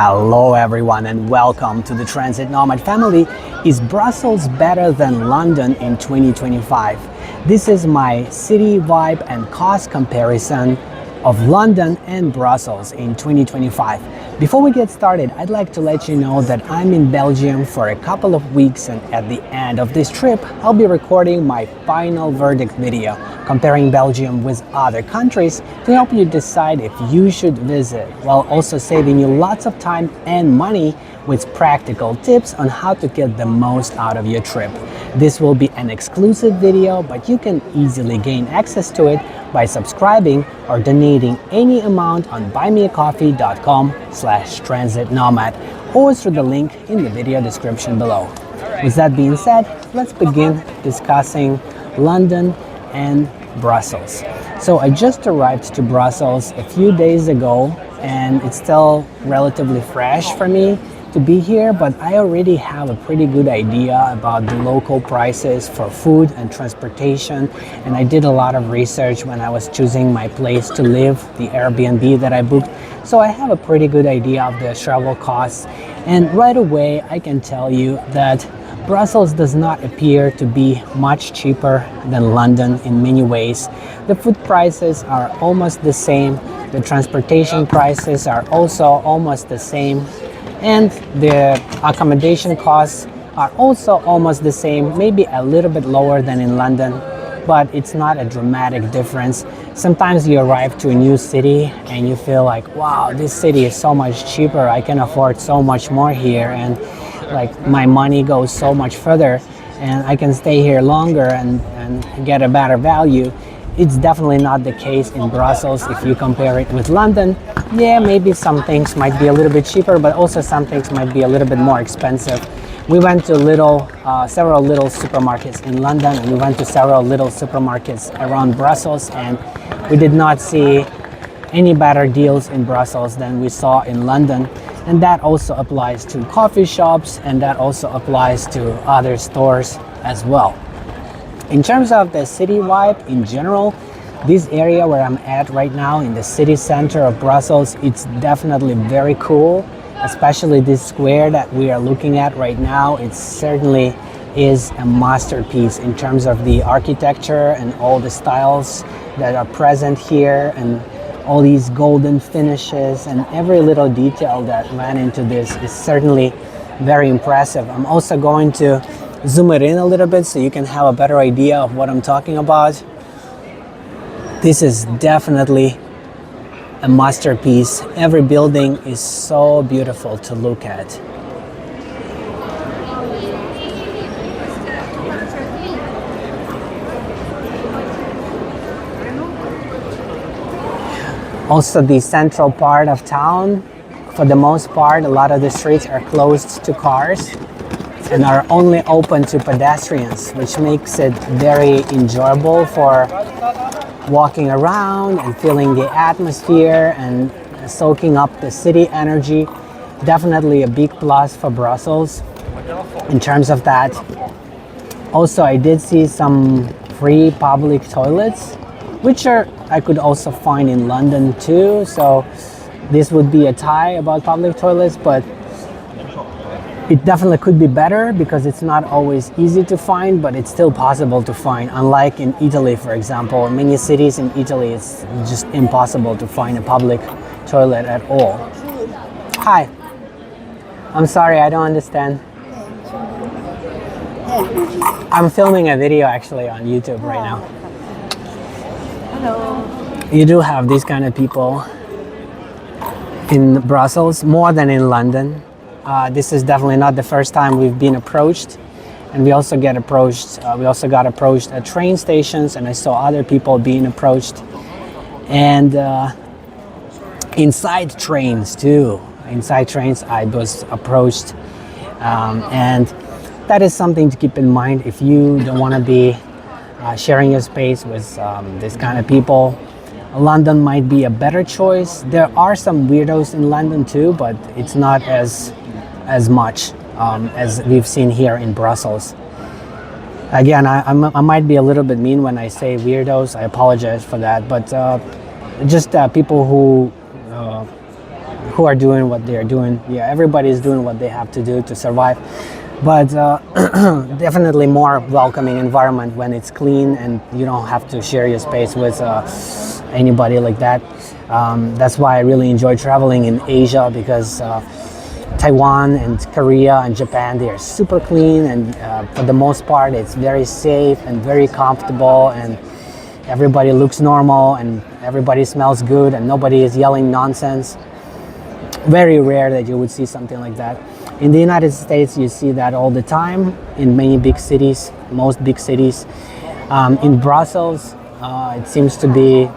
Hello everyone and welcome to the Transit Nomad family. Is Brussels better than London in 2025? This is my city vibe and cost comparison of London and Brussels in 2025. Before we get started, I'd like to let you know that I'm in Belgium for a couple of weeks, and at the end of this trip, I'll be recording my final verdict video comparing Belgium with other countries to help you decide if you should visit, while also saving you lots of time and money with practical tips on how to get the most out of your trip. This will be an exclusive video, but you can easily gain access to it by subscribing or donating any amount on buymeacoffee.com/transitnomad or through the link in the video description below. With that being said, let's begin discussing London and Brussels. So I just arrived to Brussels a few days ago, and it's still relatively fresh for me to be here, but I already have a pretty good idea about the local prices for food and transportation, and I did a lot of research when I was choosing my place to live, the Airbnb that I booked, so I have a pretty good idea of the travel costs. And right away I can tell you that Brussels does not appear to be much cheaper than London in many ways. The food prices are almost the same, the transportation prices are also almost the same, and the accommodation costs are also almost the same, maybe a little bit lower than in London, but it's not a dramatic difference. Sometimes you arrive to a new city and you feel like, wow, this city is so much cheaper, I can afford so much more here, and like my money goes so much further and I can stay here longer and get a better value. It's definitely not the case in Brussels if you compare it with London. Yeah, maybe some things might be a little bit cheaper, but also some things might be a little bit more expensive. We went to several little supermarkets in London, and we went to several little supermarkets around Brussels, and we did not see any better deals in Brussels than we saw in London. And that also applies to coffee shops, and that also applies to other stores as well. In terms of the city vibe in general, this area where I'm at right now in the city center of Brussels, it's definitely very cool, especially this square that we are looking at right now. It certainly is a masterpiece in terms of the architecture and all the styles that are present here, and all these golden finishes, and every little detail that went into this is certainly very impressive. I'm also going to zoom it in a little bit so you can have a better idea of what I'm talking about. This is definitely a masterpiece. Every building is so beautiful to look at. Also, the central part of town, for the most part, a lot of the streets are closed to cars and are only open to pedestrians, which makes it very enjoyable for walking around and feeling the atmosphere and soaking up the city energy. Definitely a big plus for Brussels in terms of that. Also, I did see some free public toilets, which I could also find in London too. So this would be a tie about public toilets, but it definitely could be better because it's not always easy to find, but it's still possible to find. Unlike in Italy, for example, in many cities in Italy, it's just impossible to find a public toilet at all. Hi. I'm sorry, I don't understand. I'm filming a video actually on YouTube right now. Hello. You do have these kind of people in Brussels, more than in London. This is definitely not the first time we've been approached, and we also got approached at train stations, and I saw other people being approached, and inside trains too. Inside trains I was approached, and that is something to keep in mind if you don't want to be sharing your space with this kind of people. London might be a better choice. There are some weirdos in London too, but it's not as much as we've seen here in Brussels. Again, I might be a little bit mean when I say weirdos. I apologize for that, but just people who who are doing what they are doing. Yeah, everybody is doing what they have to do to survive. But definitely more welcoming environment when it's clean and you don't have to share your space with anybody like that. That's why I really enjoy traveling in Asia, because Taiwan and Korea and Japan, they are super clean, and for the most part it's very safe and very comfortable, and everybody looks normal and everybody smells good and nobody is yelling nonsense. Very rare that you would see something like that. In the United States, you see that all the time in many big cities, most big cities. In Brussels, it seems to be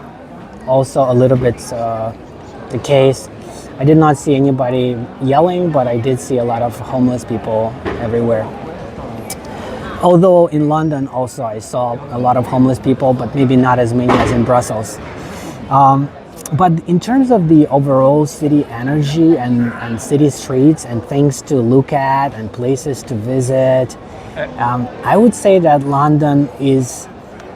also a little bit the case. I did not see anybody yelling, but I did see a lot of homeless people everywhere. Although in London also I saw a lot of homeless people, but maybe not as many as in Brussels. But in terms of the overall city energy and city streets and things to look at and places to visit, I would say that London is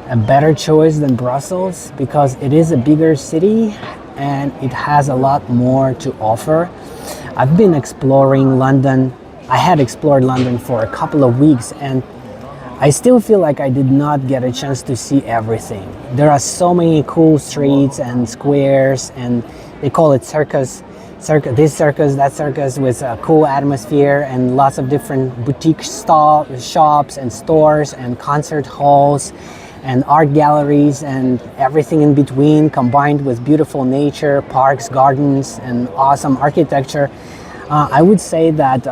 a better choice than Brussels, because it is a bigger city and it has a lot more to offer. I've been exploring London. I had explored London for a couple of weeks, and I still feel like I did not get a chance to see everything. There are so many cool streets and squares, and they call it circus, this circus, that circus, with a cool atmosphere and lots of different boutique shops and stores and concert halls and art galleries and everything in between, combined with beautiful nature, parks, gardens, and awesome architecture. I would say that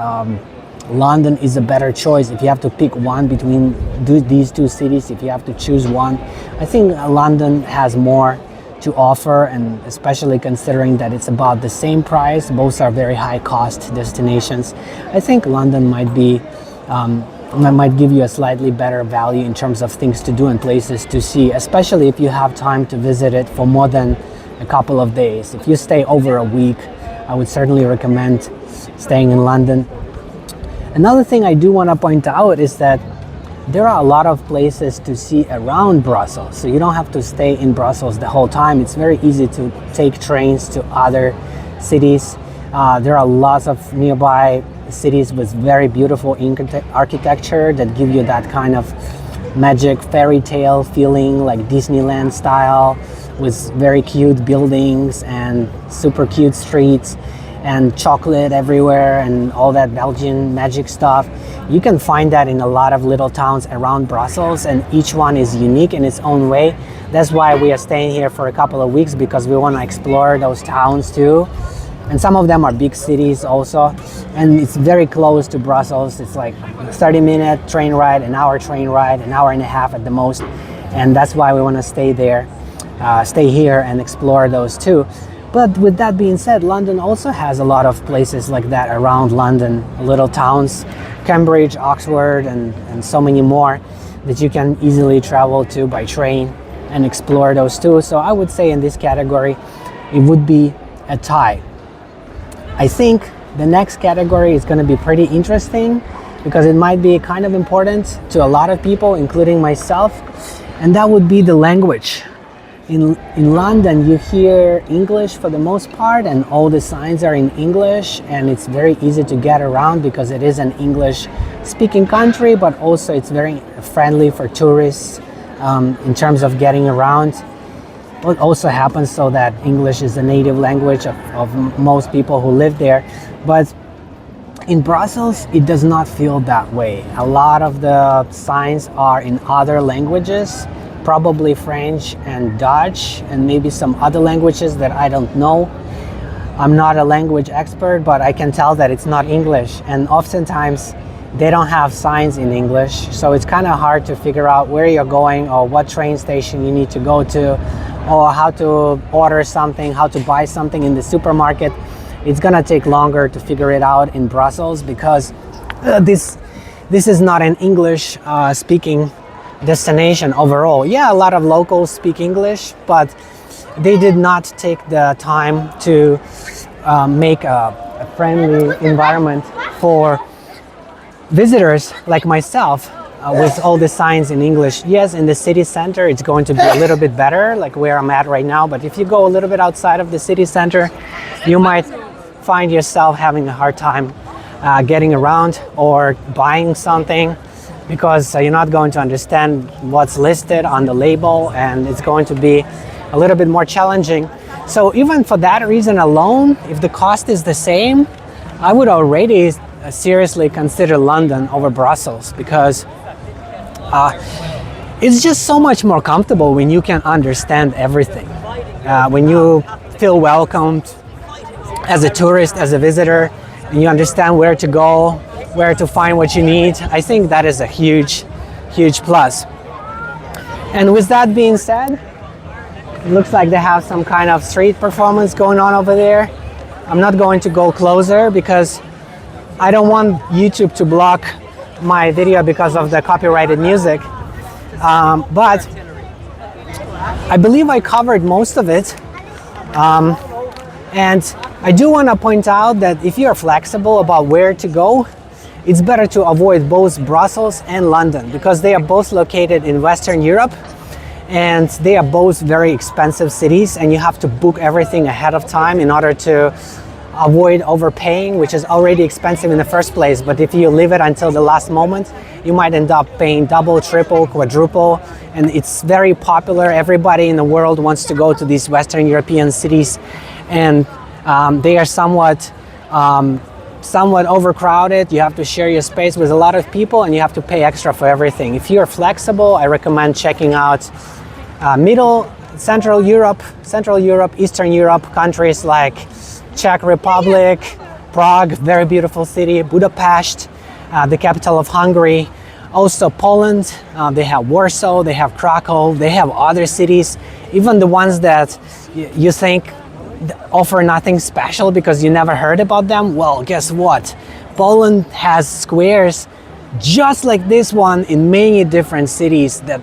London is a better choice if you have to pick one between these two cities. If you have to choose one, I think London has more to offer, and especially considering that it's about the same price. Both are very high cost destinations. I think London might give you a slightly better value in terms of things to do and places to see, especially if you have time to visit it for more than a couple of days. If you stay over a week, I would certainly recommend staying in London. Another thing I do want to point out is that there are a lot of places to see around Brussels, so you don't have to stay in Brussels the whole time. It's very easy to take trains to other cities. There are lots of nearby cities with very beautiful architecture that give you that kind of magic fairy tale feeling, like Disneyland style, with very cute buildings and super cute streets and chocolate everywhere and all that Belgian magic stuff. You can find that in a lot of little towns around Brussels, and each one is unique in its own way. That's why we are staying here for a couple of weeks, because we want to explore those towns too. And some of them are big cities also, and it's very close to Brussels. It's like a 30-minute train ride, an hour train ride, an hour and a half at the most, and that's why we want to stay here and explore those too. But with that being said, London also has a lot of places like that around London, little towns, Cambridge, Oxford, and so many more that you can easily travel to by train and explore those too. So I would say in this category, it would be a tie. I think the next category is going to be pretty interesting, because it might be kind of important to a lot of people, including myself, and that would be the language. In London, you hear English for the most part, and all the signs are in English, and it's very easy to get around because it is an English-speaking country, but also it's very friendly for tourists in terms of getting around. It also happens so that English is the native language of most people who live there. But in Brussels, it does not feel that way. A lot of the signs are in other languages, probably French and Dutch, and maybe some other languages that I don't know. I'm not a language expert, but I can tell that it's not English. And oftentimes, they don't have signs in English, so it's kind of hard to figure out where you're going or what train station you need to go to, or how to order something, how to buy something in the supermarket. It's gonna take longer to figure it out in Brussels, because this is not an English speaking destination overall. Yeah, a lot of locals speak English, but they did not take the time to make a friendly environment for visitors like myself, with all the signs in English. Yes, in the city center it's going to be a little bit better, like where I'm at right now, but if you go a little bit outside of the city center, you might find yourself having a hard time getting around or buying something because you're not going to understand what's listed on the label, and it's going to be a little bit more challenging. So even for that reason alone, if the cost is the same, I would already seriously consider London over Brussels, because it's just so much more comfortable when you can understand everything. When you feel welcomed as a tourist, as a visitor, and you understand where to go, where to find what you need, I think that is a huge, huge plus. And with that being said, it looks like they have some kind of street performance going on over there. I'm not going to go closer because I don't want YouTube to block my video because of the copyrighted music. But I believe I covered most of it. And I do want to point out that if you are flexible about where to go, it's better to avoid both Brussels and London, because they are both located in Western Europe and they are both very expensive cities, and you have to book everything ahead of time in order to avoid overpaying, which is already expensive in the first place. But if you leave it until the last moment, you might end up paying double, triple, quadruple, and it's very popular. Everybody in the world wants to go to these Western European cities, and they are somewhat overcrowded. You have to share your space with a lot of people, and you have to pay extra for everything. If you're flexible, I recommend checking out Central Europe, Eastern Europe countries like Czech Republic, Prague, very beautiful city, Budapest, the capital of Hungary, also Poland. They have Warsaw, they have Krakow, they have other cities, even the ones that you think offer nothing special because you never heard about them. Well, guess what? Poland has squares just like this one in many different cities that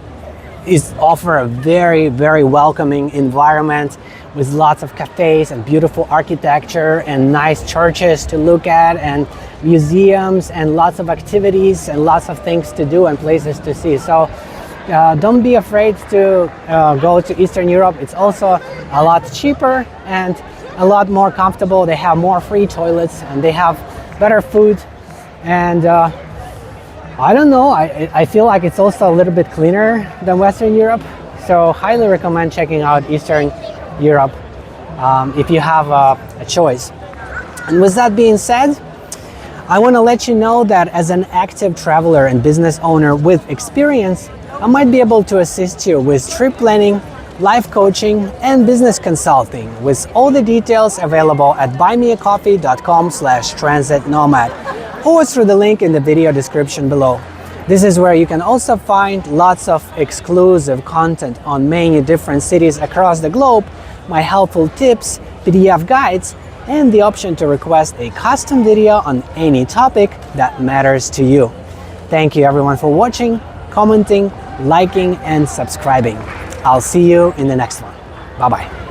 offer a very, very welcoming environment with lots of cafes and beautiful architecture and nice churches to look at and museums and lots of activities and lots of things to do and places to see. So don't be afraid to go to Eastern Europe. It's also a lot cheaper and a lot more comfortable. They have more free toilets and they have better food, and I don't know, I feel like it's also a little bit cleaner than Western Europe. So highly recommend checking out Eastern Europe if you have a choice. And with that being said, I want to let you know that as an active traveler and business owner with experience, I might be able to assist you with trip planning, life coaching, and business consulting, with all the details available at buymeacoffee.com/transitnomad, or through the link in the video description below. This is where you can also find lots of exclusive content on many different cities across the globe, my helpful tips, PDF guides, and the option to request a custom video on any topic that matters to you. Thank you everyone for watching, commenting, liking, and subscribing. I'll see you in the next one. Bye-bye.